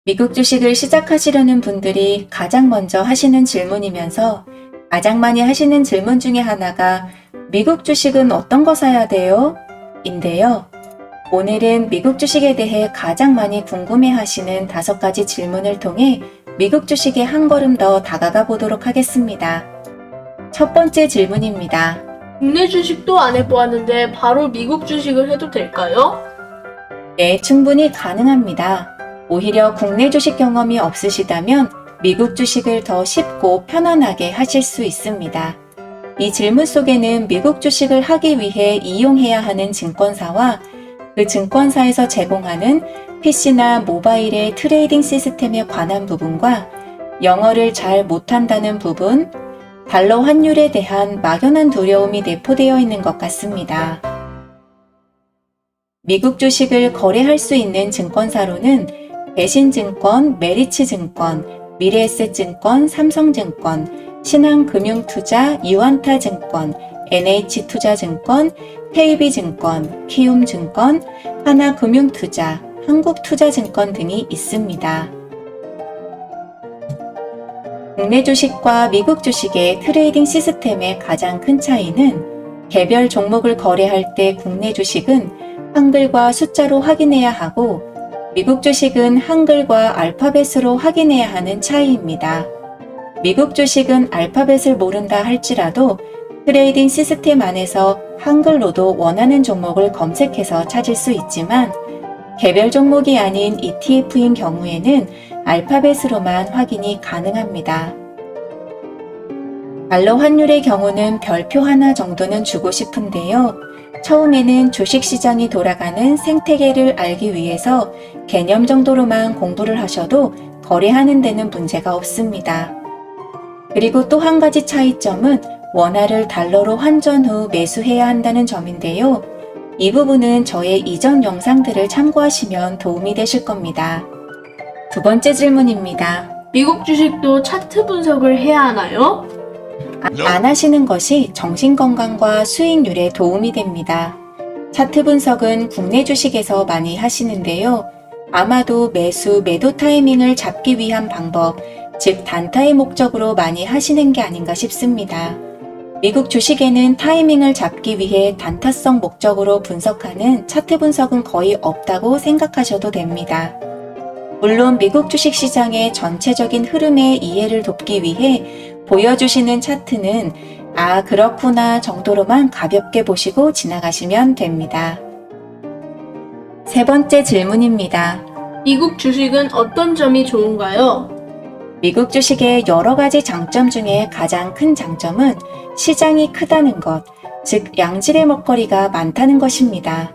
미국 주식을 시작하시려는 분들이 가장 먼저 하시는 질문이면서 가장 많이 하시는 질문 중에 하나가 미국 주식은 어떤 거 사야 돼요? 인데요. 오늘은 미국 주식에 대해 가장 많이 궁금해 하시는 5가지 질문을 통해 미국 주식에 한 걸음 더 다가가 보도록 하겠습니다. 첫 번째 질문입니다. 국내 주식도 안 해보았는데 바로 미국 주식을 해도 될까요? 네, 충분히 가능합니다. 오히려 국내 주식 경험이 없으시다면 미국 주식을 더 쉽고 편안하게 하실 수 있습니다. 이 질문 속에는 미국 주식을 하기 위해 이용해야 하는 증권사와 그 증권사에서 제공하는 PC나 모바일의 트레이딩 시스템에 관한 부분과 영어를 잘 못한다는 부분, 달러 환율에 대한 막연한 두려움이 내포되어 있는 것 같습니다. 미국 주식을 거래할 수 있는 증권사로는 대신증권, 메리츠증권, 미래에셋증권, 삼성증권, 신한금융투자, 유안타증권, NH투자증권, KB증권, 키움증권, 하나금융투자, 한국투자증권 등이 있습니다. 국내 주식과 미국 주식의 트레이딩 시스템의 가장 큰 차이는 개별 종목을 거래할 때 국내 주식은 한글과 숫자로 확인해야 하고 미국 주식은 한글과 알파벳으로 확인해야 하는 차이입니다. 미국 주식은 알파벳을 모른다 할지라도 트레이딩 시스템 안에서 한글로도 원하는 종목을 검색해서 찾을 수 있지만 개별 종목이 아닌 ETF인 경우에는 알파벳으로만 확인이 가능합니다. 달러 환율의 경우는 별표 하나 정도는 주고 싶은데요. 처음에는 주식시장이 돌아가는 생태계를 알기 위해서 개념 정도로만 공부를 하셔도 거래하는 데는 문제가 없습니다. 그리고 또 한 가지 차이점은 원화를 달러로 환전 후 매수해야 한다는 점인데요. 이 부분은 저의 이전 영상들을 참고하시면 도움이 되실 겁니다. 두 번째 질문입니다. 미국 주식도 차트 분석을 해야 하나요? 안 하시는 것이 정신건강과 수익률에 도움이 됩니다. 차트 분석은 국내 주식에서 많이 하시는데요. 아마도 매수, 매도 타이밍을 잡기 위한 방법, 즉 단타의 목적으로 많이 하시는 게 아닌가 싶습니다. 미국 주식에는 타이밍을 잡기 위해 단타성 목적으로 분석하는 차트 분석은 거의 없다고 생각하셔도 됩니다. 물론 미국 주식 시장의 전체적인 흐름의 이해를 돕기 위해 보여주시는 차트는 아, 그렇구나 정도로만 가볍게 보시고 지나가시면 됩니다. 세 번째 질문입니다. 미국 주식은 어떤 점이 좋은가요? 미국 주식의 여러 가지 장점 중에 가장 큰 장점은 시장이 크다는 것, 즉 양질의 먹거리가 많다는 것입니다.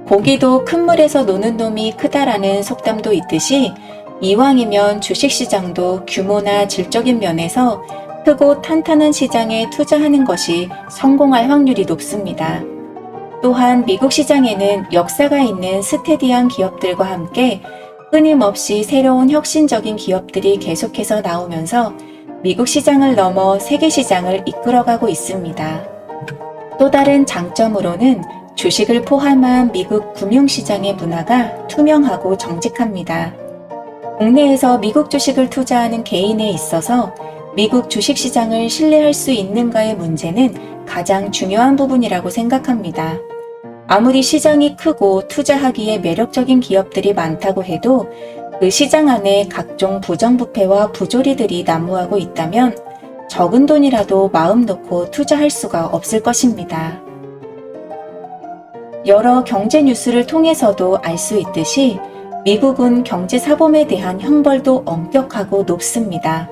고기도 큰 물에서 노는 놈이 크다라는 속담도 있듯이 이왕이면 주식시장도 규모나 질적인 면에서 크고 탄탄한 시장에 투자하는 것이 성공할 확률이 높습니다. 또한 미국 시장에는 역사가 있는 스테디한 기업들과 함께 끊임없이 새로운 혁신적인 기업들이 계속해서 나오면서 미국 시장을 넘어 세계 시장을 이끌어가고 있습니다. 또 다른 장점으로는 주식을 포함한 미국 금융시장의 문화가 투명하고 정직합니다. 국내에서 미국 주식을 투자하는 개인에 있어서 미국 주식시장을 신뢰할 수 있는가의 문제는 가장 중요한 부분이라고 생각합니다. 아무리 시장이 크고 투자하기에 매력적인 기업들이 많다고 해도 그 시장 안에 각종 부정부패와 부조리들이 난무하고 있다면 적은 돈이라도 마음 놓고 투자할 수가 없을 것입니다. 여러 경제 뉴스를 통해서도 알 수 있듯이 미국은 경제사범에 대한 형벌도 엄격하고 높습니다.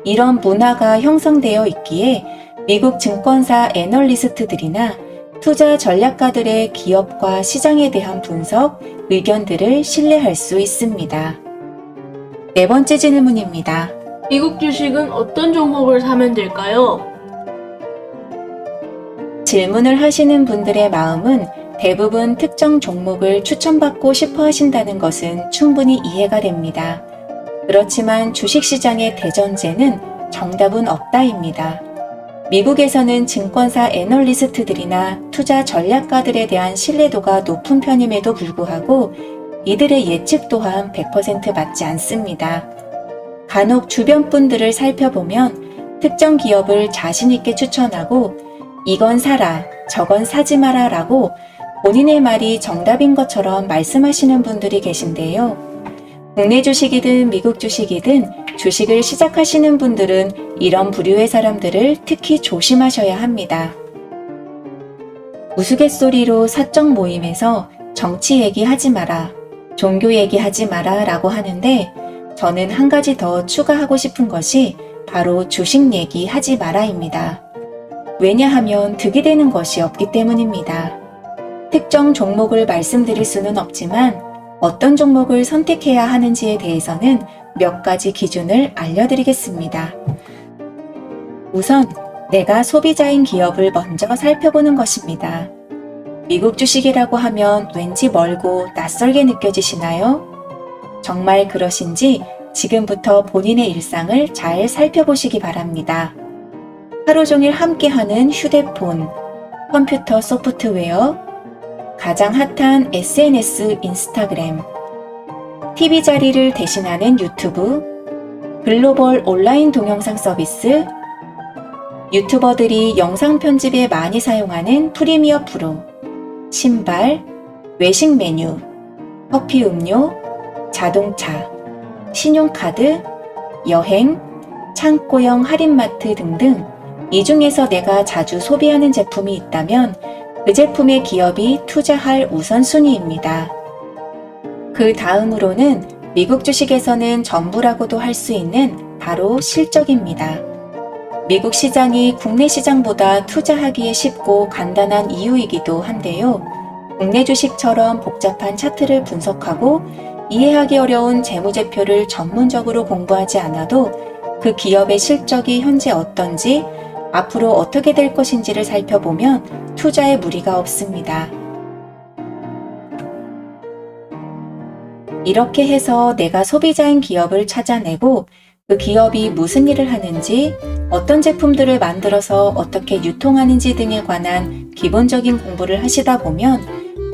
이런 문화가 형성되어 있기에 미국 증권사 애널리스트들이나 투자 전략가들의 기업과 시장에 대한 분석, 의견들을 신뢰할 수 있습니다. 네 번째 질문입니다. 미국 주식은 어떤 종목을 사면 될까요? 질문을 하시는 분들의 마음은 대부분 특정 종목을 추천받고 싶어 하신다는 것은 충분히 이해가 됩니다. 그렇지만 주식시장의 대전제는 정답은 없다입니다. 미국에서는 증권사 애널리스트들이나 투자 전략가들에 대한 신뢰도가 높은 편임에도 불구하고 이들의 예측 또한 100% 맞지 않습니다. 간혹 주변 분들을 살펴보면 특정 기업을 자신있게 추천하고 이건 사라, 저건 사지 마라 라고 본인의 말이 정답인 것처럼 말씀하시는 분들이 계신데요. 국내 주식이든 미국 주식이든 주식을 시작하시는 분들은 이런 부류의 사람들을 특히 조심하셔야 합니다. 우스갯소리로 사적 모임에서 정치 얘기하지 마라, 종교 얘기하지 마라 라고 하는데 저는 한 가지 더 추가하고 싶은 것이 바로 주식 얘기하지 마라입니다. 왜냐하면 득이 되는 것이 없기 때문입니다. 특정 종목을 말씀드릴 수는 없지만 어떤 종목을 선택해야 하는지에 대해서는 몇 가지 기준을 알려드리겠습니다. 우선 내가 소비자인 기업을 먼저 살펴보는 것입니다. 미국 주식이라고 하면 왠지 멀고 낯설게 느껴지시나요? 정말 그러신지 지금부터 본인의 일상을 잘 살펴보시기 바랍니다. 하루 종일 함께하는 휴대폰, 컴퓨터 소프트웨어, 가장 핫한 SNS 인스타그램, TV 자리를 대신하는 유튜브, 글로벌 온라인 동영상 서비스, 유튜버들이 영상 편집에 많이 사용하는 프리미어 프로, 신발, 외식 메뉴, 커피 음료, 자동차, 신용카드, 여행, 창고형 할인마트 등등 이 중에서 내가 자주 소비하는 제품이 있다면 그 제품의 기업이 투자할 우선순위입니다. 그 다음으로는 미국 주식에서는 전부라고도 할 수 있는 바로 실적입니다. 미국 시장이 국내 시장보다 투자하기에 쉽고 간단한 이유이기도 한데요. 국내 주식처럼 복잡한 차트를 분석하고 이해하기 어려운 재무제표를 전문적으로 공부하지 않아도 그 기업의 실적이 현재 어떤지 앞으로 어떻게 될 것인지를 살펴보면 투자에 무리가 없습니다. 이렇게 해서 내가 소비자인 기업을 찾아내고 그 기업이 무슨 일을 하는지, 어떤 제품들을 만들어서 어떻게 유통하는지 등에 관한 기본적인 공부를 하시다 보면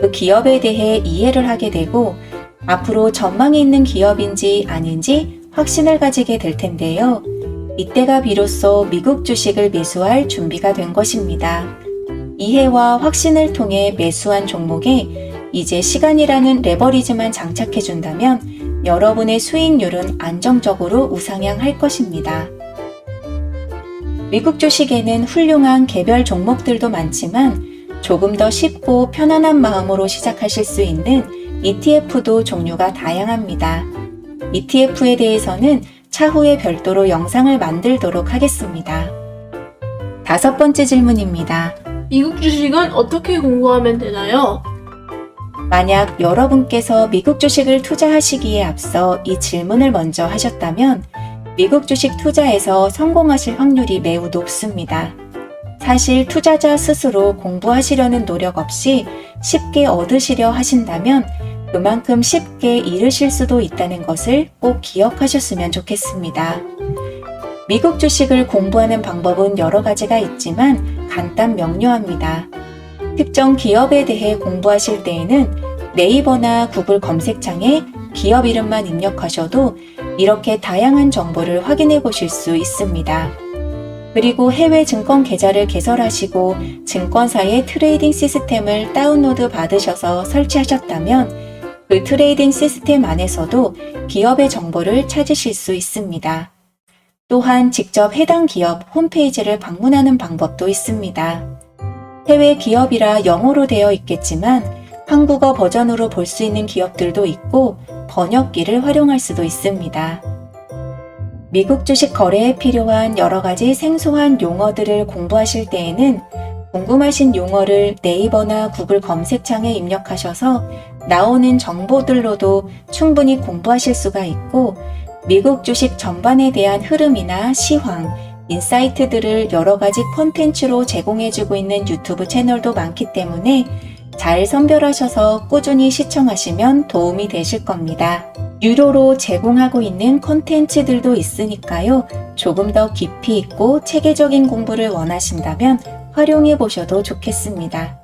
그 기업에 대해 이해를 하게 되고 앞으로 전망이 있는 기업인지 아닌지 확신을 가지게 될 텐데요. 이때가 비로소 미국 주식을 매수할 준비가 된 것입니다. 이해와 확신을 통해 매수한 종목에 이제 시간이라는 레버리지만 장착해준다면 여러분의 수익률은 안정적으로 우상향할 것입니다. 미국 주식에는 훌륭한 개별 종목들도 많지만 조금 더 쉽고 편안한 마음으로 시작하실 수 있는 ETF도 종류가 다양합니다. ETF에 대해서는 차후에 별도로 영상을 만들도록 하겠습니다. 5번째 질문입니다. 미국 주식은 어떻게 공부하면 되나요? 만약 여러분께서 미국 주식을 투자하시기에 앞서 이 질문을 먼저 하셨다면 미국 주식 투자에서 성공하실 확률이 매우 높습니다. 사실 투자자 스스로 공부하시려는 노력 없이 쉽게 얻으시려 하신다면 그만큼 쉽게 잃으실 수도 있다는 것을 꼭 기억하셨으면 좋겠습니다. 미국 주식을 공부하는 방법은 여러 가지가 있지만 간단 명료합니다. 특정 기업에 대해 공부하실 때에는 네이버나 구글 검색창에 기업 이름만 입력하셔도 이렇게 다양한 정보를 확인해 보실 수 있습니다. 그리고 해외 증권 계좌를 개설하시고 증권사의 트레이딩 시스템을 다운로드 받으셔서 설치하셨다면 그 트레이딩 시스템 안에서도 기업의 정보를 찾으실 수 있습니다. 또한 직접 해당 기업 홈페이지를 방문하는 방법도 있습니다. 해외 기업이라 영어로 되어 있겠지만 한국어 버전으로 볼 수 있는 기업들도 있고 번역기를 활용할 수도 있습니다. 미국 주식 거래에 필요한 여러 가지 생소한 용어들을 공부하실 때에는 궁금하신 용어를 네이버나 구글 검색창에 입력하셔서 나오는 정보들로도 충분히 공부하실 수가 있고 미국 주식 전반에 대한 흐름이나 시황, 인사이트들을 여러 가지 콘텐츠로 제공해주고 있는 유튜브 채널도 많기 때문에 잘 선별하셔서 꾸준히 시청하시면 도움이 되실 겁니다. 유료로 제공하고 있는 콘텐츠들도 있으니까요. 조금 더 깊이 있고 체계적인 공부를 원하신다면 활용해 보셔도 좋겠습니다.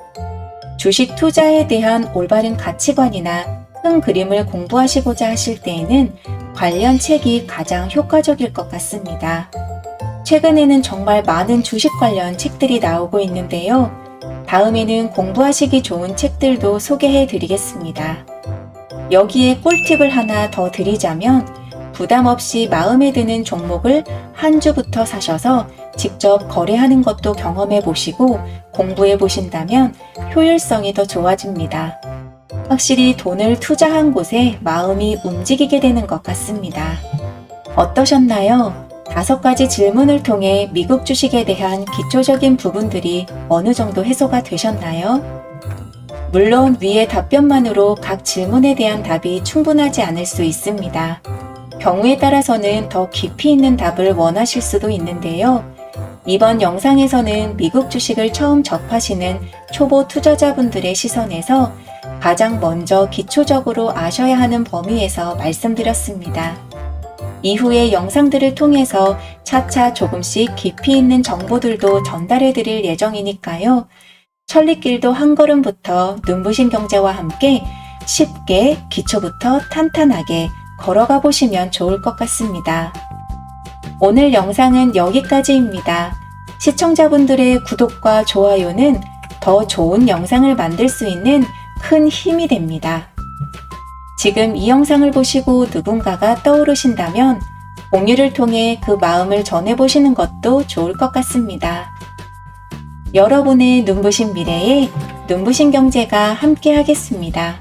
주식 투자에 대한 올바른 가치관이나 큰 그림을 공부하시고자 하실 때에는 관련 책이 가장 효과적일 것 같습니다. 최근에는 정말 많은 주식 관련 책들이 나오고 있는데요. 다음에는 공부하시기 좋은 책들도 소개해 드리겠습니다. 여기에 꿀팁을 하나 더 드리자면 부담 없이 마음에 드는 종목을 한 주부터 사셔서 직접 거래하는 것도 경험해 보시고 공부해 보신다면 효율성이 더 좋아집니다. 확실히 돈을 투자한 곳에 마음이 움직이게 되는 것 같습니다. 어떠셨나요? 5가지 질문을 통해 미국 주식에 대한 기초적인 부분들이 어느 정도 해소가 되셨나요? 물론 위의 답변만으로 각 질문에 대한 답이 충분하지 않을 수 있습니다. 경우에 따라서는 더 깊이 있는 답을 원하실 수도 있는데요. 이번 영상에서는 미국 주식을 처음 접하시는 초보 투자자분들의 시선에서 가장 먼저 기초적으로 아셔야 하는 범위에서 말씀드렸습니다. 이후의 영상들을 통해서 차차 조금씩 깊이 있는 정보들도 전달해 드릴 예정이니까요. 천리길도 한 걸음부터 눈부신 경제와 함께 쉽게 기초부터 탄탄하게 걸어가 보시면 좋을 것 같습니다. 오늘 영상은 여기까지입니다. 시청자분들의 구독과 좋아요는 더 좋은 영상을 만들 수 있는 큰 힘이 됩니다. 지금 이 영상을 보시고 누군가가 떠오르신다면 공유를 통해 그 마음을 전해보시는 것도 좋을 것 같습니다. 여러분의 눈부신 미래에 눈부신 경제가 함께 하겠습니다.